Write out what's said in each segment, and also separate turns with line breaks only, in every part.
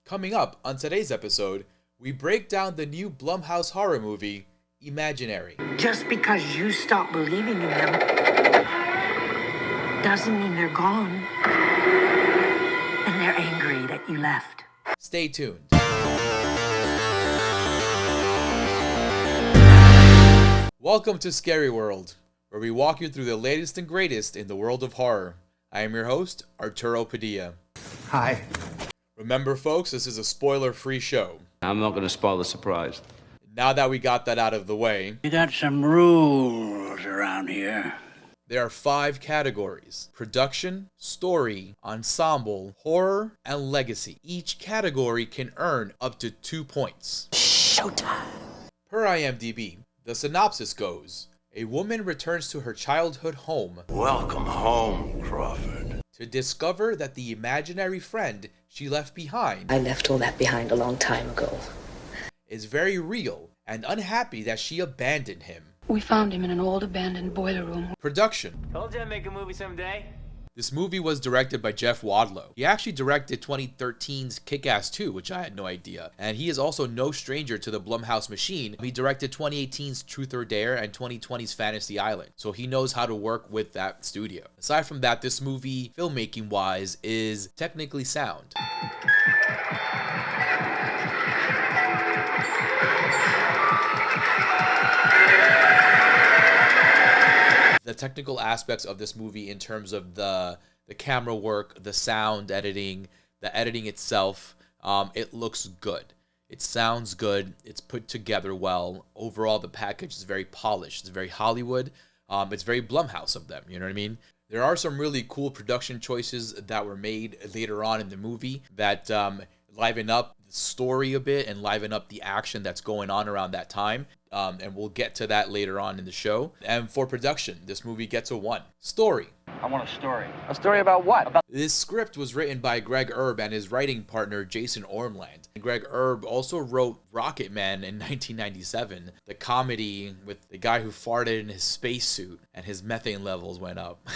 Coming up on today's episode, we break down the new Blumhouse horror movie, Imaginary.
Just because you stop believing in them doesn't mean they're gone. And they're angry that you left.
Stay tuned. Welcome to Scary World, where we walk you through the latest and greatest in the world of horror. I am your host, Arturo Padilla.
Hi.
Remember, folks, this is a spoiler-free show.
I'm not going to spoil the surprise.
Now that we got that out of the way,
We got some rules around here.
there are 5 categories: production, story, ensemble, horror, and legacy. Each category can earn up to 2 points.
Showtime.
Per IMDb, the synopsis goes, a woman returns to her childhood home
Welcome home, Crawford.
to discover that the imaginary friend she left behind
I left all that behind a long time ago.
is very real and unhappy that she abandoned him.
We found him in an old abandoned boiler room.
Production.
Told you I'd make a movie someday.
This movie was directed by Jeff Wadlow. He actually directed 2013's Kick-Ass 2, which I had no idea. And he is also no stranger to the Blumhouse machine. He directed 2018's Truth or Dare and 2020's Fantasy Island. So he knows how to work with that studio. Aside from that, this movie, filmmaking-wise, is technically sound. The technical aspects of this movie in terms of the camera work, the sound editing, the editing itself, it looks good. It sounds good. It's put together well. Overall, the package is very polished. It's very Hollywood. It's very Blumhouse of them. You know what I mean? There are some really cool production choices that were made later on in the movie that liven up the story a bit and liven up the action that's going on around that time. And we'll get to that later on in the show. And for production, this movie gets a 1. Story.
I want a story.
A story about what?
This script was written by Greg Erb and his writing partner Jason Ormland. And Greg Erb also wrote Rocket Man in 1997, the comedy with the guy who farted in his spacesuit and his methane levels went up.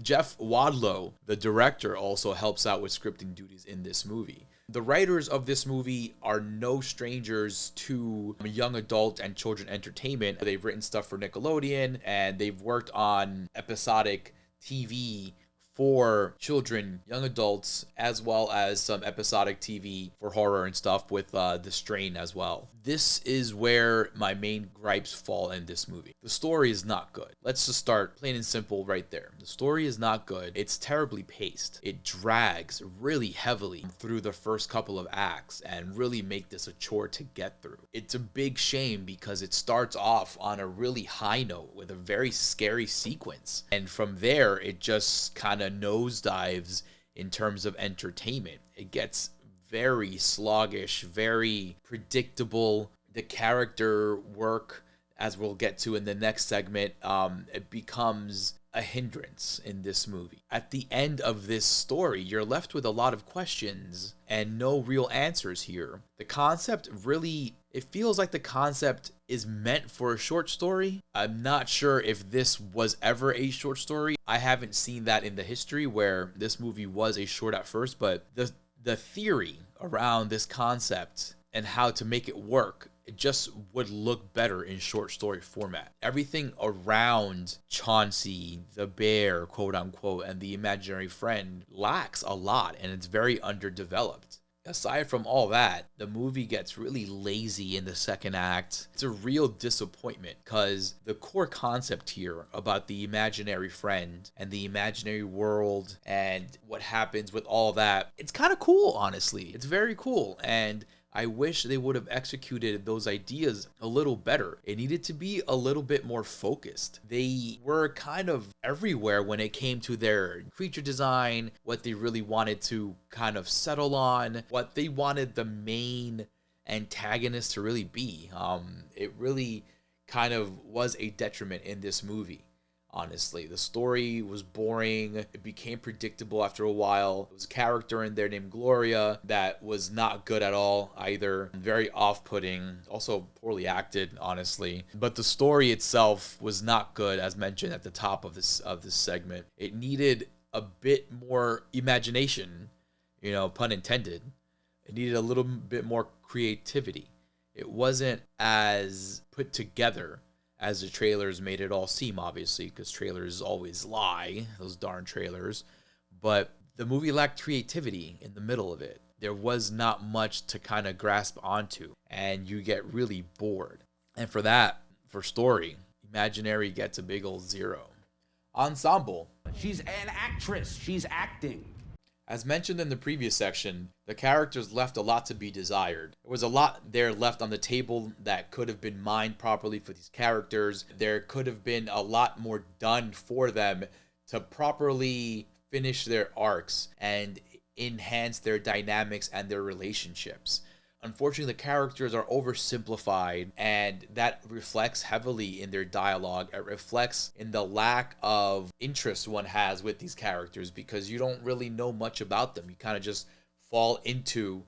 Jeff Wadlow, the director, also helps out with scripting duties in this movie. The writers of this movie are no strangers to young adult and children entertainment. They've written stuff for Nickelodeon, and they've worked on episodic TV for children, young adults, as well as some episodic TV for horror and stuff with The Strain as well. This is where my main gripes fall in this movie. The story is not good. Let's just start plain and simple right there. The story is not good. It's terribly paced. It drags really heavily through the first couple of acts and really make this a chore to get through. It's a big shame because it starts off on a really high note with a very scary sequence. And from there, it just kind of nosedives in terms of entertainment. It gets very sluggish, very predictable. The character work, as we'll get to in the next segment, it becomes a hindrance in this movie. At the end of this story, you're left with a lot of questions and no real answers here. The concept really, it feels like the concept is meant for a short story. I'm not sure if this was ever a short story. I haven't seen that in the history where this movie was a short at first, but the theory around this concept and how to make it work, it just would look better in short story format. Everything around Chauncey, the bear, quote unquote, and the imaginary friend lacks a lot, and it's very underdeveloped. Aside from all that, the movie gets really lazy in the second act. It's a real disappointment because the core concept here about the imaginary friend and the imaginary world and what happens with all that, it's kind of cool, honestly. It's very cool, and I wish they would have executed those ideas a little better. It needed to be a little bit more focused. They were kind of everywhere when it came to their creature design, what they really wanted to kind of settle on, what they wanted the main antagonist to really be. It really kind of was a detriment in this movie. Honestly, the story was boring. It became predictable after a while. There was a character in there named Gloria that was not good at all either. Very off-putting, also poorly acted, honestly. But the story itself was not good, as mentioned at the top of this segment. It needed a bit more imagination. You know, pun intended. It needed a little bit more creativity. It wasn't as put together as the trailers made it all seem, obviously, because trailers always lie, those darn trailers. But the movie lacked creativity in the middle of it. There was not much to kind of grasp onto, and you get really bored. And for that, for story, Imaginary gets a big old 0. Ensemble.
She's an actress. She's acting.
As mentioned in the previous section, the characters left a lot to be desired. There was a lot there left on the table that could have been mined properly for these characters. There could have been a lot more done for them to properly finish their arcs and enhance their dynamics and their relationships. Unfortunately, the characters are oversimplified, and that reflects heavily in their dialogue. It reflects in the lack of interest one has with these characters because you don't really know much about them. You kind of just fall into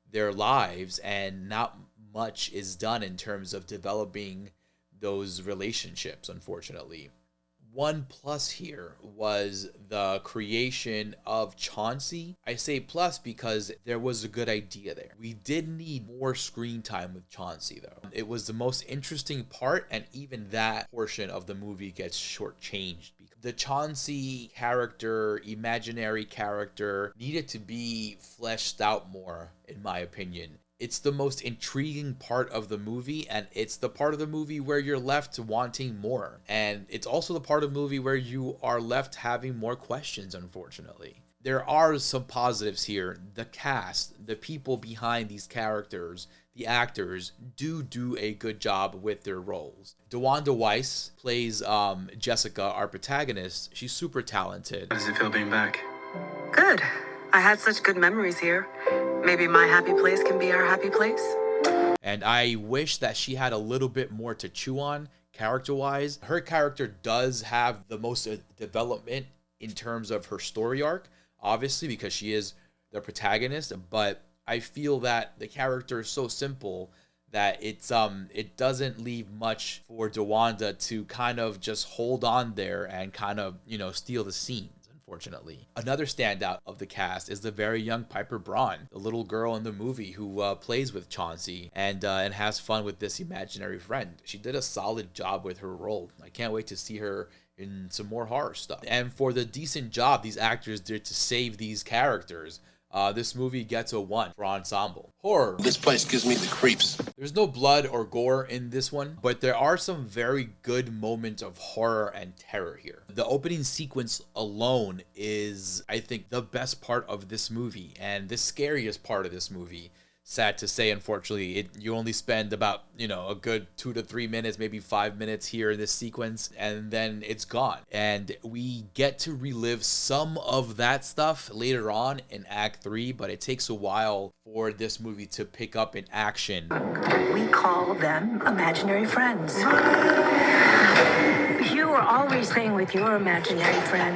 their lives, and not much is done in terms of developing those relationships, unfortunately. One plus here was the creation of Chauncey. I say plus because there was a good idea there. We did need more screen time with Chauncey, though. It was the most interesting part, and even that portion of the movie gets shortchanged. The Chauncey character, imaginary character, needed to be fleshed out more, in my opinion. It's the most intriguing part of the movie, and it's the part of the movie where you're left wanting more. And it's also the part of the movie where you are left having more questions, unfortunately. There are some positives here. The cast, the people behind these characters, the actors, do a good job with their roles. DeWanda Weiss plays Jessica, our protagonist. She's super talented.
How does it feel being back?
Good. I had such good memories here. Maybe my happy place can be our happy place.
And I wish that she had a little bit more to chew on character-wise. Her character does have the most development in terms of her story arc, obviously, because she is the protagonist, but I feel that the character is so simple that it doesn't leave much for DeWanda to kind of just hold on there and kind of, steal the scene. Unfortunately. Another standout of the cast is the very young Piper Braun, the little girl in the movie who plays with Chauncey and has fun with this imaginary friend. She did a solid job with her role. I can't wait to see her in some more horror stuff. And for the decent job these actors did to save these characters, this movie gets a 1 for ensemble. Horror.
This place gives me the creeps.
There's no blood or gore in this one, but there are some very good moments of horror and terror here. The opening sequence alone is, I think, the best part of this movie and the scariest part of this movie. Sad to say, unfortunately, you only spend about, a good 2 to 3 minutes, maybe 5 minutes here in this sequence, and then it's gone. And we get to relive some of that stuff later on in Act 3, but it takes a while for this movie to pick up in action.
We call them imaginary friends. You were always staying with your imaginary friend.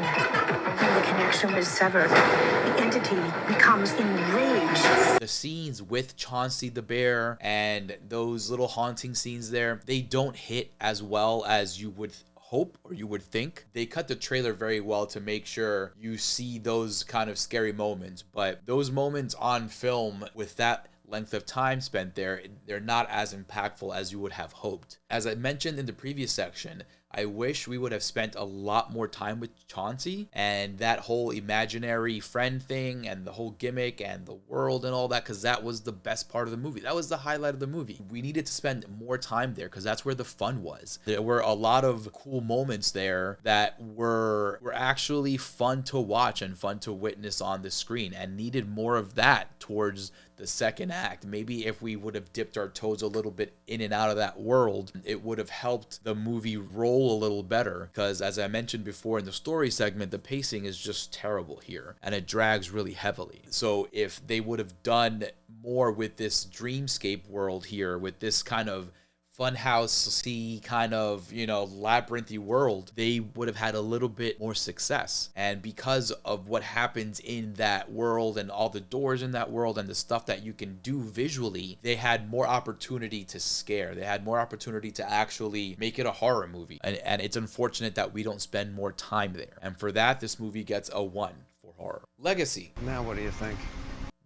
When the connection was severed, the entity becomes enraged.
The scenes with Chauncey the bear and those little haunting scenes there, they don't hit as well as you would hope or you would think. They cut the trailer very well to make sure you see those kind of scary moments, but those moments on film with that length of time spent there, they're not as impactful as you would have hoped. As I mentioned in the previous section, I wish we would have spent a lot more time with Chauncey and that whole imaginary friend thing and the whole gimmick and the world and all that, because that was the best part of the movie. That was the highlight of the movie. We needed to spend more time there because that's where the fun was. There were a lot of cool moments there that were actually fun to watch and fun to witness on the screen, and needed more of that towards the second act. Maybe if we would have dipped our toes a little bit in and out of that world, it would have helped the movie roll a little better, because as I mentioned before in the story segment, the pacing is just terrible here and it drags really heavily. So if they would have done more with this dreamscape world here, with this kind of funhouse-y kind of, labyrinthy world, they would have had a little bit more success. And because of what happens in that world and all the doors in that world and the stuff that you can do visually, they had more opportunity to scare. They had more opportunity to actually make it a horror movie. And it's unfortunate that we don't spend more time there. And for that, this movie gets a 1 for horror. Legacy.
Now what do you think?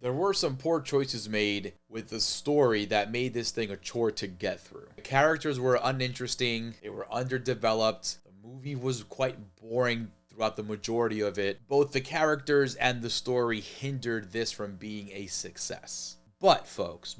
there were some poor choices made with the story that made this thing a chore to get through. The characters were uninteresting, they were underdeveloped, the movie was quite boring throughout the majority of it. Both the characters and the story hindered this from being a success. But folks,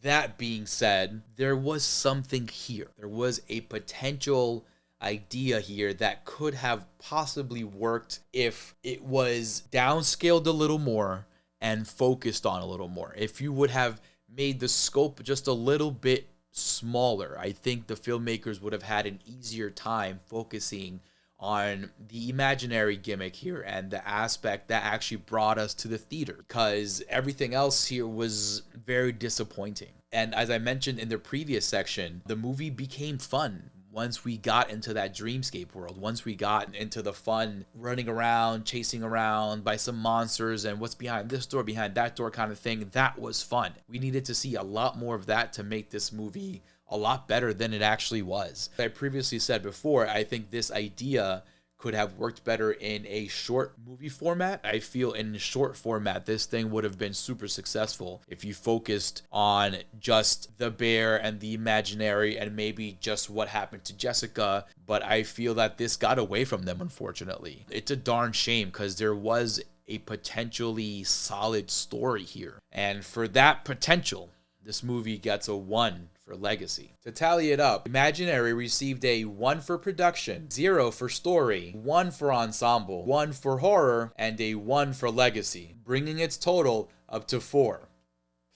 that being said, there was something here. There was a potential idea here that could have possibly worked if it was downscaled a little more and focused on a little more. If you would have made the scope just a little bit smaller, I think the filmmakers would have had an easier time focusing on the imaginary gimmick here and the aspect that actually brought us to the theater, because everything else here was very disappointing. And as I mentioned in the previous section, the movie became fun once we got into that dreamscape world, once we got into the fun running around, chasing around by some monsters and what's behind this door, behind that door kind of thing. That was fun. We needed to see a lot more of that to make this movie a lot better than it actually was. I previously said before, I think this idea could have worked better in a short movie format. I feel in short format, this thing would have been super successful if you focused on just the bear and the imaginary and maybe just what happened to Jessica. But I feel that this got away from them, unfortunately. It's a darn shame because there was a potentially solid story here. And for that potential, this movie gets a 1 for legacy. To tally it up, Imaginary received a 1 for production, 0 for story, 1 for ensemble, 1 for horror, and a 1 for legacy, bringing its total up to 4.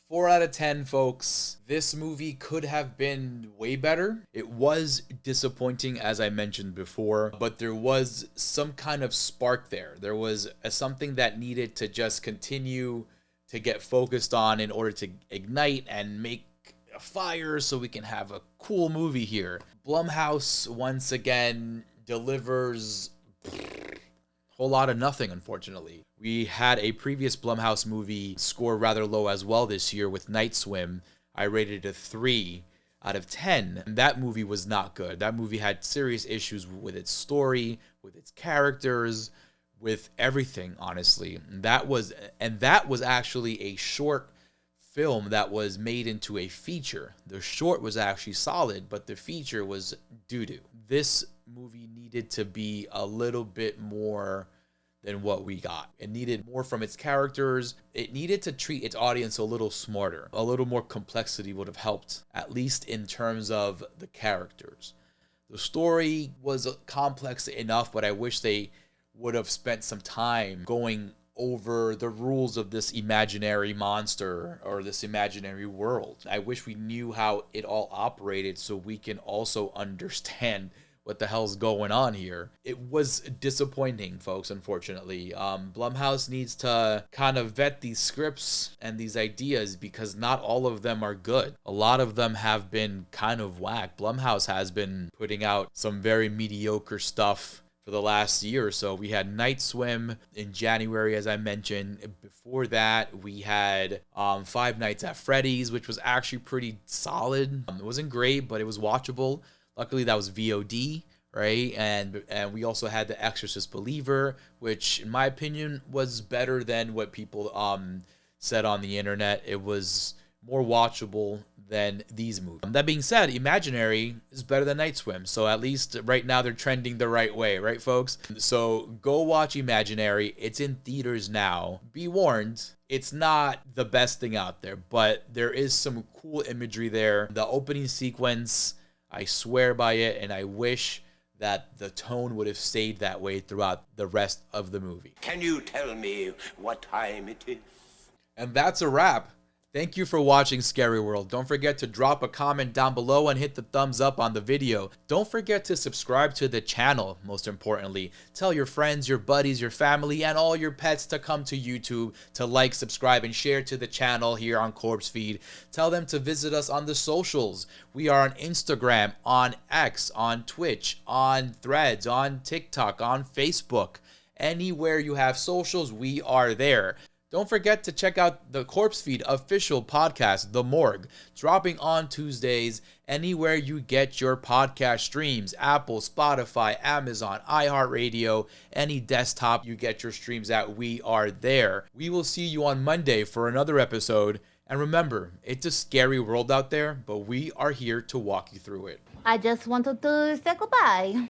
4 out of 10, folks. This movie could have been way better. It was disappointing, as I mentioned before, but there was some kind of spark there. There was something that needed to just continue to get focused on in order to ignite and make a fire so we can have a cool movie here. Blumhouse once again delivers a whole lot of nothing, unfortunately. We had a previous Blumhouse movie score rather low as well this year with Night Swim. I rated it a 3 out of 10. And that movie was not good. That movie had serious issues with its story, with its characters, with everything, honestly. That was actually a short film that was made into a feature. The short was actually solid, but the feature was doo-doo. This movie needed to be a little bit more than what we got. It needed more from its characters. It needed to treat its audience a little smarter. A little more complexity would have helped, at least in terms of the characters. The story was complex enough, but I wish they would have spent some time going over the rules of this imaginary monster or this imaginary world. I wish we knew how it all operated so we can also understand what the hell's going on here. It was disappointing, folks, unfortunately. Blumhouse needs to kind of vet these scripts and these ideas because not all of them are good. A lot of them have been kind of whack. Blumhouse has been putting out some very mediocre stuff for the last year or so. We had Night Swim in January, as I mentioned. Before that, we had Five Nights at Freddy's, which was actually pretty solid. It wasn't great, but it was watchable. Luckily, that was VOD, right? And we also had The Exorcist Believer, which, in my opinion, was better than what people said on the internet. It was more watchable than these movies. That being said, Imaginary is better than Night Swim. So at least right now they're trending the right way, right, folks? So go watch Imaginary. It's in theaters now. Be warned, it's not the best thing out there, but there is some cool imagery there. The opening sequence, I swear by it, and I wish that the tone would have stayed that way throughout the rest of the movie.
Can you tell me what time it is?
And that's a wrap. Thank you for watching Scary World. Don't forget to drop a comment down below and hit the thumbs up on the video. Don't forget to subscribe to the channel, most importantly. Tell your friends, your buddies, your family, and all your pets to come to YouTube to like, subscribe, and share to the channel here on CorpseFeed. Tell them to visit us on the socials. We are on Instagram, on X, on Twitch, on Threads, on TikTok, on Facebook. Anywhere you have socials, we are there. Don't forget to check out the CorpseFeed official podcast, The Morgue, dropping on Tuesdays anywhere you get your podcast streams. Apple, Spotify, Amazon, iHeartRadio, any desktop you get your streams at, we are there. We will see you on Monday for another episode. And remember, it's a scary world out there, but we are here to walk you through it.
I just wanted to say goodbye.